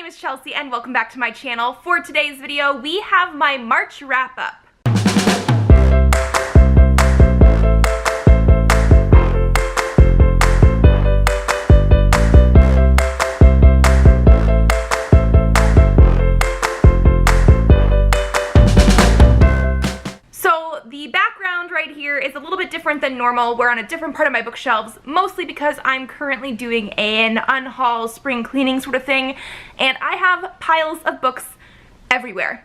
name is Chelsea and welcome back to my channel. For today's video, we have my March wrap-up. The background right here is a little bit different than normal. We're on a different part of my bookshelves, mostly because I'm currently doing an unhaul spring cleaning sort of thing, and I have piles of books everywhere.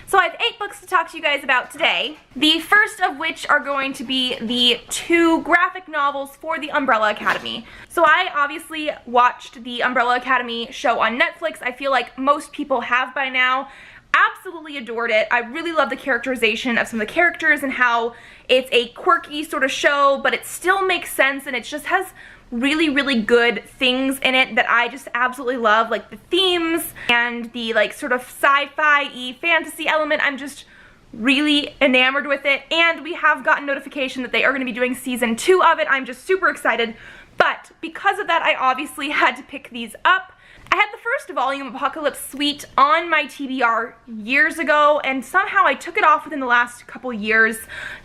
So I have 8 books to talk to you guys about today. The first of which are going to be the 2 graphic novels for the Umbrella Academy. So I obviously watched the Umbrella Academy show on Netflix. I feel like most people have by now. Absolutely adored it. I really love the characterization of some of the characters and how it's a quirky sort of show, but it still makes sense and it just has really, really good things in it that I just absolutely love, like the themes and the like sort of sci-fi-y fantasy element. I'm just really enamored with it, and we have gotten notification that they are going to be doing season 2 of it. I'm just super excited, but because of that, I obviously had to pick these up. I had the first volume of Apocalypse Suite on my TBR years ago, and somehow I took it off within the last couple years.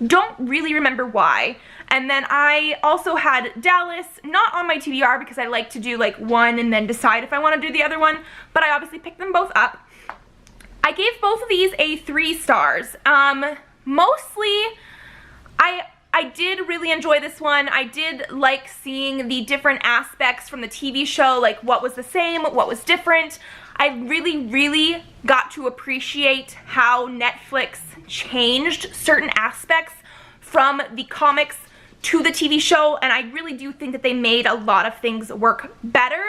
Don't really remember why. And then I also had Dallas, not on my TBR because I like to do like one and then decide if I want to do the other one, but I obviously picked them both up. I gave both of these a 3 stars. Mostly, I did really enjoy this one. I did like seeing the different aspects from the TV show, like what was the same, what was different. I really, really got to appreciate how Netflix changed certain aspects from the comics to the TV show, and I really do think that they made a lot of things work better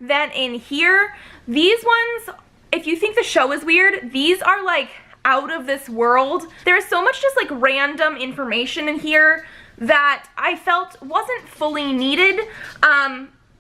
than in here. These ones, if you think the show is weird, these are like out of this world. There's so much just like random information in here that I felt wasn't fully needed.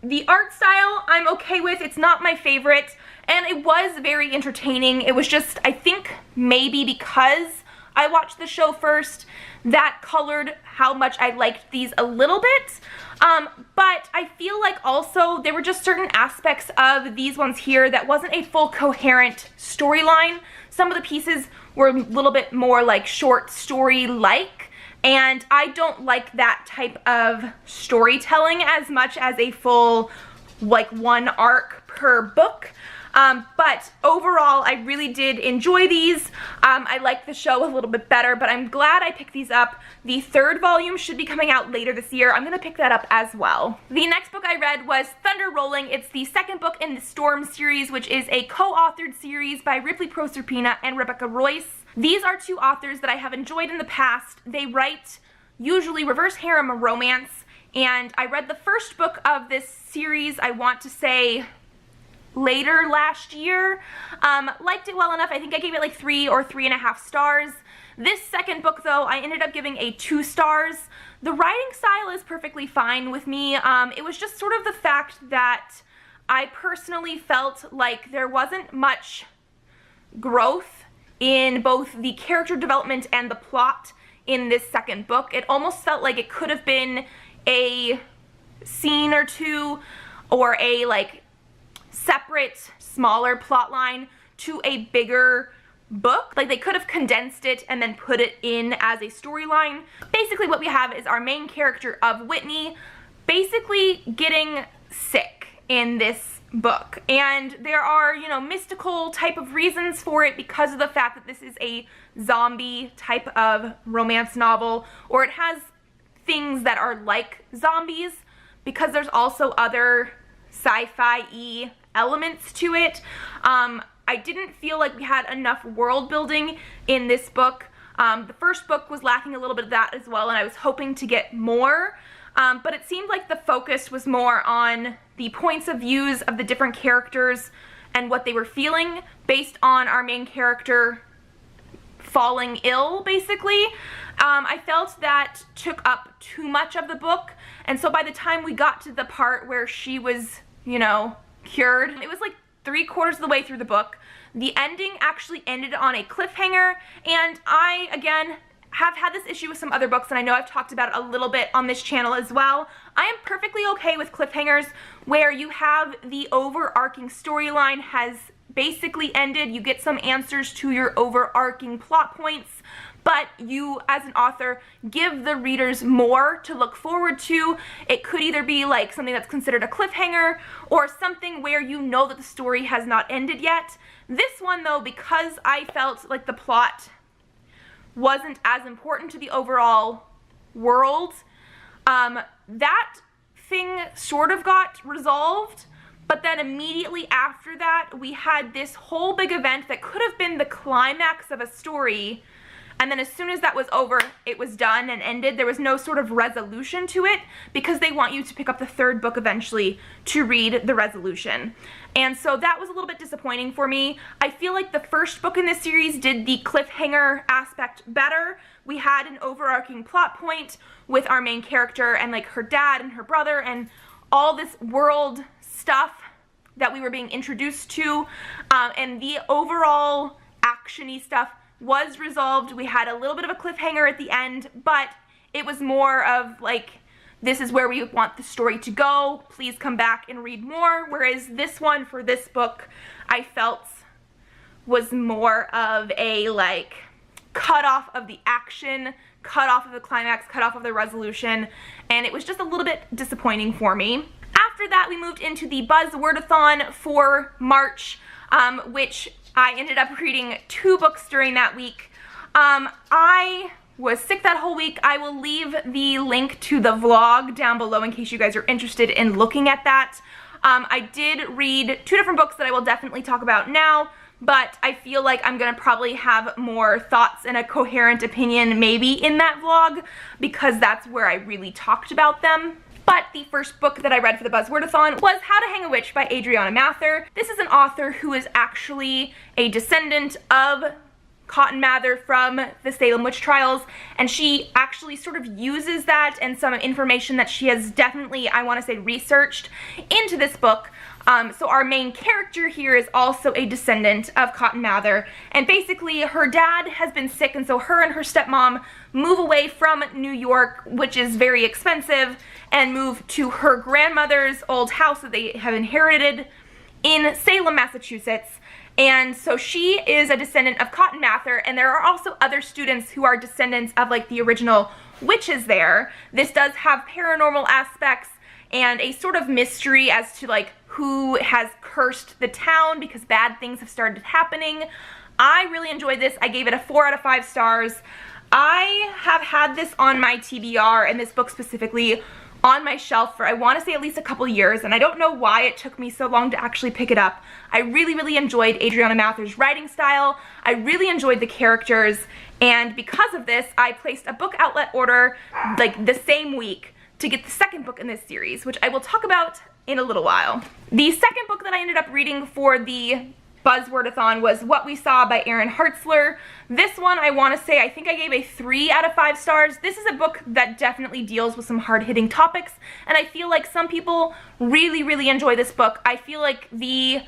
The art style I'm okay with. It's not my favorite, and it was very entertaining. It was just, I think maybe because I watched the show first, that colored how much I liked these a little bit. But I feel like also there were just certain aspects of these ones here that wasn't a full coherent storyline. Some of the pieces were a little bit more like short story-like, and I don't like that type of storytelling as much as a full like one arc per book. But overall, I really did enjoy these. I like the show a little bit better, but I'm glad I picked these up. The 3rd volume should be coming out later this year. I'm gonna pick that up as well. The next book I read was Thunder Rolling. It's the 2nd book in the Storm series, which is a co-authored series by Ripley Proserpina and Rebecca Royce. These are 2 authors that I have enjoyed in the past. They write usually reverse harem romance, and I read the first book of this series, I want to say later last year. Liked it well enough. I think I gave it like 3 or 3.5 stars. This 2nd book though, I ended up giving a 2 stars. The writing style is perfectly fine with me. It was just sort of the fact that I personally felt like there wasn't much growth in both the character development and the plot in this 2nd book. It almost felt like it could have been a scene or 2 or a like separate, smaller plot line to a bigger book. Like they could have condensed it and then put it in as a storyline. Basically what we have is our main character of Whitney basically getting sick in this book, and there are, you know, mystical type of reasons for it because of the fact that this is a zombie type of romance novel, or it has things that are like zombies because there's also other sci-fi-y elements to it. I didn't feel like we had enough world building in this book. The first book was lacking a little bit of that as well, and I was hoping to get more. But it seemed like the focus was more on the points of views of the different characters and what they were feeling based on our main character falling ill, basically. I felt that took up too much of the book, and so by the time we got to the part where she was, you know, cured, it was like 3/4 of the way through the book. The ending actually ended on a cliffhanger, and I, again, have had this issue with some other books, and I know I've talked about it a little bit on this channel as well. I am perfectly okay with cliffhangers where you have the overarching storyline has basically ended, you get some answers to your overarching plot points, but you, as an author, give the readers more to look forward to. It could either be like something that's considered a cliffhanger or something where you know that the story has not ended yet. This one, though, because I felt like the plot wasn't as important to the overall world, that thing sort of got resolved, but then immediately after that, we had this whole big event that could have been the climax of a story, and then as soon as that was over, it was done and ended. There was no sort of resolution to it because they want you to pick up the third book eventually to read the resolution. And so that was a little bit disappointing for me. I feel like the first book in this series did the cliffhanger aspect better. We had an overarching plot point with our main character and like her dad and her brother and all this world stuff that we were being introduced to, and the overall actiony stuff was resolved. We had a little bit of a cliffhanger at the end, but it was more of like, this is where we want the story to go, please come back and read more. Whereas this one, for this book, I felt was more of a like cut off of the action, cut off of the climax, cut off of the resolution, and it was just a little bit disappointing for me. After that, we moved into the Buzzwordathon for March, which I ended up reading 2 books during that week. I was sick that whole week. I will leave the link to the vlog down below in case you guys are interested in looking at that. I did read 2 different books that I will definitely talk about now, but I feel like I'm gonna probably have more thoughts and a coherent opinion maybe in that vlog because that's where I really talked about them. But the first book that I read for the Buzzwordathon was How to Hang a Witch by Adriana Mather. This is an author who is actually a descendant of Cotton Mather from the Salem witch trials, and she actually sort of uses that and some information that she has definitely, I want to say, researched into this book. So our main character here is also a descendant of Cotton Mather, and basically her dad has been sick, and so her and her stepmom move away from New York, which is very expensive, and move to her grandmother's old house that they have inherited in Salem, Massachusetts. And so she is a descendant of Cotton Mather, and there are also other students who are descendants of like the original witches there. This does have paranormal aspects and a sort of mystery as to like who has cursed the town because bad things have started happening. I really enjoyed this. I gave it a 4 out of 5 stars. I have had this on my TBR, and this book specifically, on my shelf for I want to say at least a couple years, and I don't know why it took me so long to actually pick it up. I really enjoyed Adriana Mather's writing style. I really enjoyed the characters, and because of this, I placed a book outlet order like the same week to get the second book in this series, which I will talk about in a little while. The second book that I ended up reading for the Buzzwordathon was What We Saw by Erin Hartzler. This one, I want to say, I think I gave a 3 out of 5 stars. This is a book that definitely deals with some hard-hitting topics, and I feel like some people really enjoy this book. I feel like the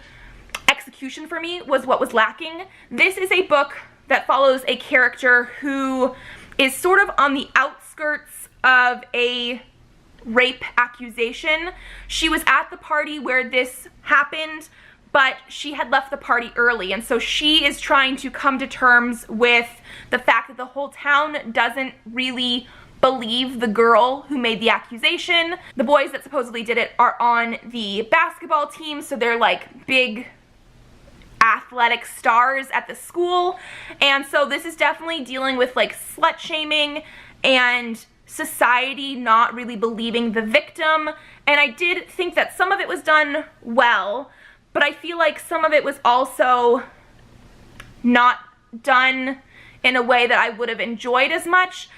execution for me was what was lacking. This is a book that follows a character who is sort of on the outskirts of a rape accusation. She was at the party where this happened, but she had left the party early, and so she is trying to come to terms with the fact that the whole town doesn't really believe the girl who made the accusation. The boys that supposedly did it are on the basketball team, so they're like big athletic stars at the school, and so this is definitely dealing with like slut shaming and society not really believing the victim, and I did think that some of it was done well, but I feel like some of it was also not done in a way that I would have enjoyed as much.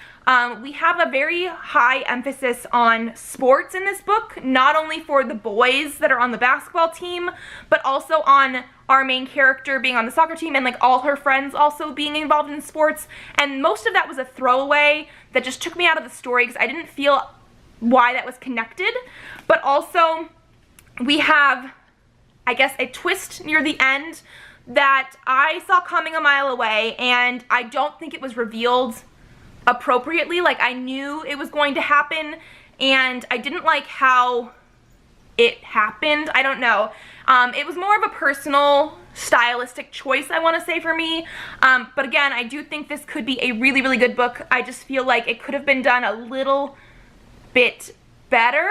We have a very high emphasis on sports in this book, not only for the boys that are on the basketball team, but also on our main character being on the soccer team and like all her friends also being involved in sports. And most of that was a throwaway that just took me out of the story because I didn't feel why that was connected. But also we have, I guess, a twist near the end that I saw coming a mile away, and I don't think it was revealed appropriately. Like, I knew it was going to happen, and I didn't like how it happened. I don't know. It was more of a personal stylistic choice, I want to say, for me. But again, I do think this could be a really, really good book. I just feel like it could have been done a little bit better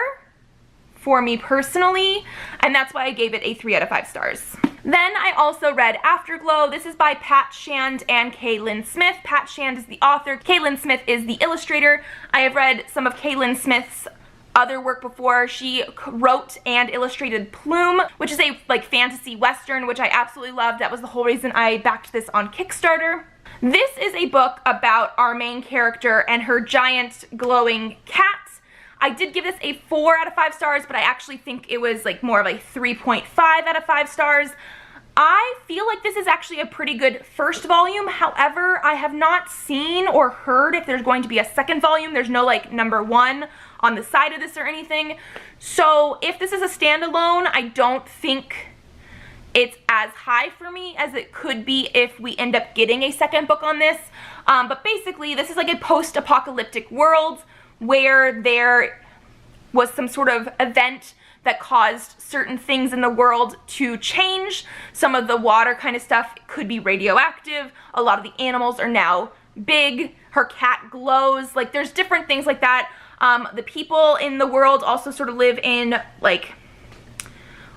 for me personally, and that's why I gave it a 3 out of 5 stars. Then I also read Afterglow. This is by Pat Shand and Kaylin Smith. Pat Shand is the author. Kaylin Smith is the illustrator. I have read some of Kaylin Smith's other work before. She wrote and illustrated Plume, which is a like fantasy western, which I absolutely loved. That was the whole reason I backed this on Kickstarter. This is a book about our main character and her giant glowing cat. I did give this a 4 out of 5 stars, but I actually think it was like more of a 3.5 out of 5 stars. I feel like this is actually a pretty good first volume. However, I have not seen or heard if there's going to be a second volume. There's no like #1 on the side of this or anything. So if this is a standalone, I don't think it's as high for me as it could be if we end up getting a second book on this. But basically, this is like a post-apocalyptic world where there was some sort of event that caused certain things in the world to change. Some of the water kind of stuff could be radioactive. A lot of the animals are now big. Her cat glows. Like, there's different things like that. The people in the world also sort of live in like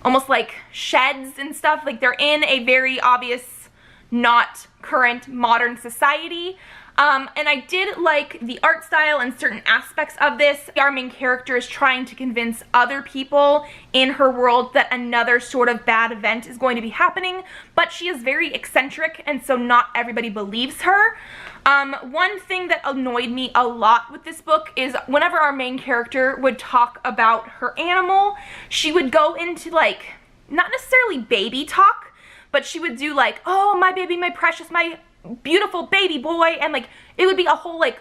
almost like sheds and stuff. Like, they're in a very obvious, not current modern society. And I did like the art style and certain aspects of this. Our main character is trying to convince other people in her world that another sort of bad event is going to be happening, but she is very eccentric, and so not everybody believes her. One thing that annoyed me a lot with this book is whenever our main character would talk about her animal, she would go into like, not necessarily baby talk, but she would do like, oh, my baby, my precious, my beautiful baby boy, and like it would be a whole like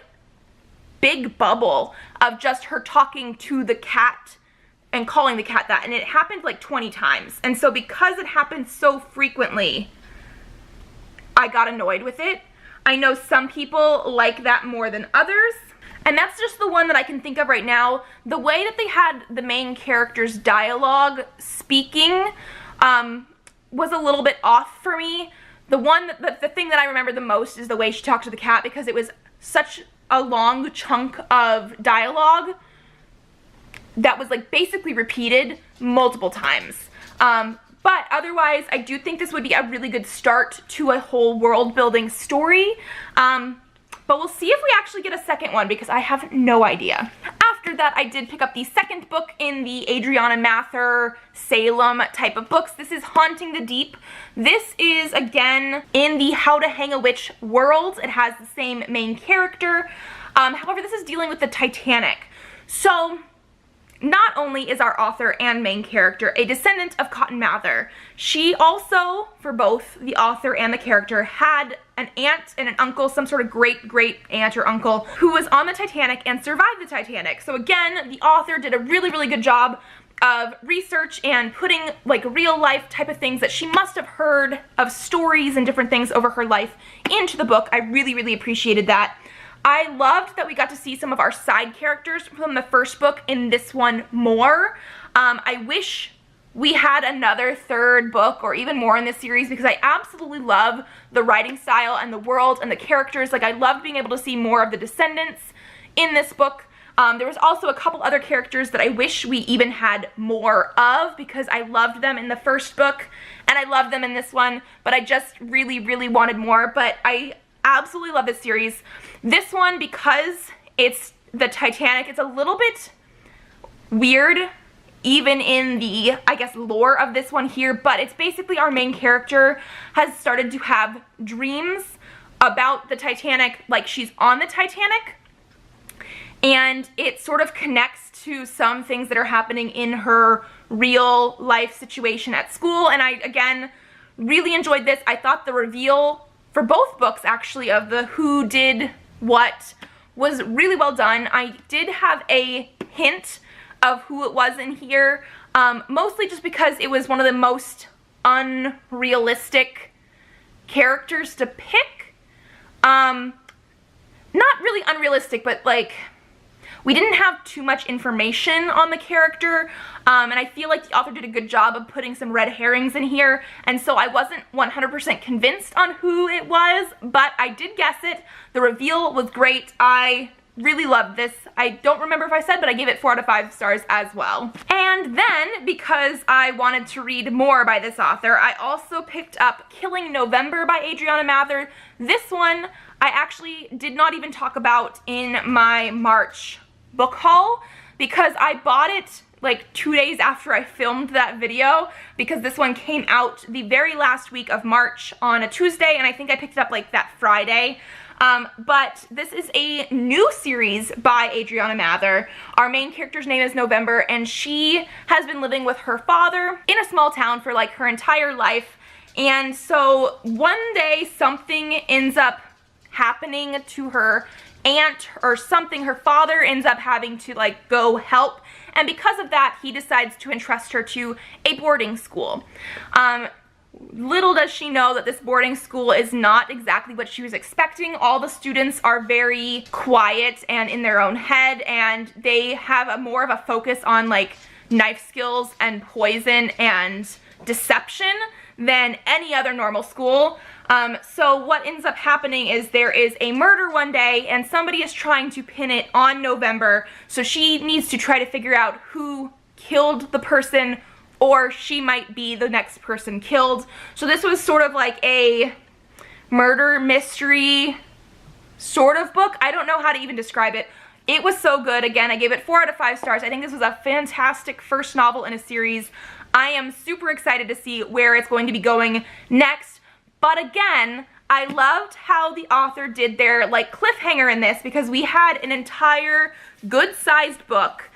big bubble of just her talking to the cat and calling the cat that, and it happened like 20 times. And so because it happened so frequently, I got annoyed with it. I know some people like that more than others, and that's just the one that I can think of right now. The way that they had the main character's dialogue speaking was a little bit off for me. The thing that I remember the most is the way she talked to the cat, because it was such a long chunk of dialogue that was like basically repeated multiple times. But otherwise, I do think this would be a really good start to a whole world building story. But we'll see if we actually get a second one, because I have no idea. After that, I did pick up the second book in the Adriana Mather Salem type of books. This is Haunting the Deep. This is, again, in the How to Hang a Witch world. It has the same main character. However, this is dealing with the Titanic. So, not only is our author and main character a descendant of Cotton Mather, she also, for both the author and the character, had an aunt and an uncle, some sort of great aunt or uncle, who was on the Titanic and survived the Titanic. So again, the author did a really good job of research and putting like real life type of things that she must have heard of, stories and different things over her life, into the book. I really appreciated that. I loved that we got to see some of our side characters from the first book in this one more. I wish we had another third book or even more in this series, because I absolutely love the writing style and the world and the characters. Like, I loved being able to see more of the descendants in this book. There was also a couple other characters that I wish we even had more of, because I loved them in the first book and I loved them in this one, but I just really wanted more. But I absolutely love this series. This one, because it's the Titanic, it's a little bit weird even in the, I guess, lore of this one here, but it's basically our main character has started to have dreams about the Titanic, like she's on the Titanic, and it sort of connects to some things that are happening in her real life situation at school. And I, again, really enjoyed this. I thought the reveal for both books, actually, of the who did what was really well done. I did have a hint of who it was in here, mostly just because it was one of the most unrealistic characters to pick. not really unrealistic, but like, we didn't have too much information on the character, and I feel like the author did a good job of putting some red herrings in here, and so I wasn't 100% convinced on who it was, but I did guess it. The reveal was great. I really loved this. I don't remember if I said, but I gave it 4 out of 5 stars as well. And then, because I wanted to read more by this author, I also picked up Killing November by Adriana Mather. This one I actually did not even talk about in my March book haul because I bought it like 2 days after I filmed that video, because this one came out the very last week of March on a Tuesday, and I think I picked it up like that Friday. But this is a new series by Adriana Mather. Our main character's name is November, and she has been living with her father in a small town for like her entire life. And so one day something ends up happening to her aunt or something. Her father ends up having to like go help, and because of that he decides to entrust her to a boarding school. Little does she know that this boarding school is not exactly what she was expecting. All the students are very quiet and in their own head, and they have more of a focus on like knife skills and poison and deception than any other normal school. So what ends up happening is there is a murder one day, and somebody is trying to pin it on November, so she needs to try to figure out who killed the person, or she might be the next person killed. So this was sort of like a murder mystery sort of book. I don't know how to even describe it. It was so good. Again, I gave it 4 out of 5 stars. I think this was a fantastic first novel in a series. I am super excited to see where it's going to be going next. But again, I loved how the author did their like cliffhanger in this, because we had an entire good-sized book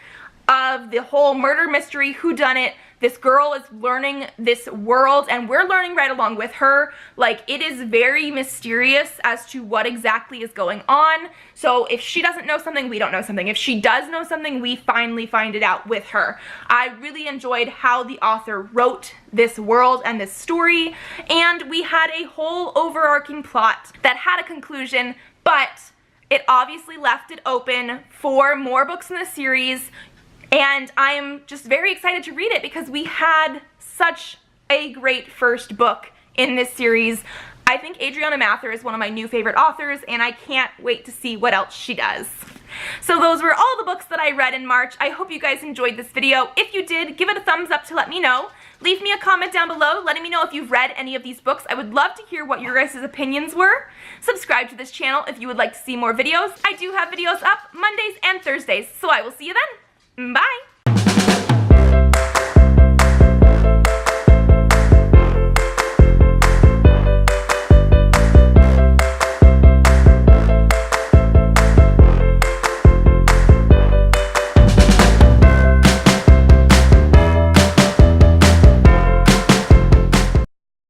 of the whole murder mystery, whodunit. This girl is learning this world, and we're learning right along with her. Like, it is very mysterious as to what exactly is going on. So if she doesn't know something, we don't know something. If she does know something, we finally find it out with her. I really enjoyed how the author wrote this world and this story, and we had a whole overarching plot that had a conclusion, but it obviously left it open for more books in the series. And I'm just very excited to read it because we had such a great first book in this series. I think Adriana Mather is one of my new favorite authors, and I can't wait to see what else she does. So those were all the books that I read in March. I hope you guys enjoyed this video. If you did, give it a thumbs up to let me know. Leave me a comment down below letting me know if you've read any of these books. I would love to hear what your guys' opinions were. Subscribe to this channel if you would like to see more videos. I do have videos up Mondays and Thursdays, so I will see you then. Bye!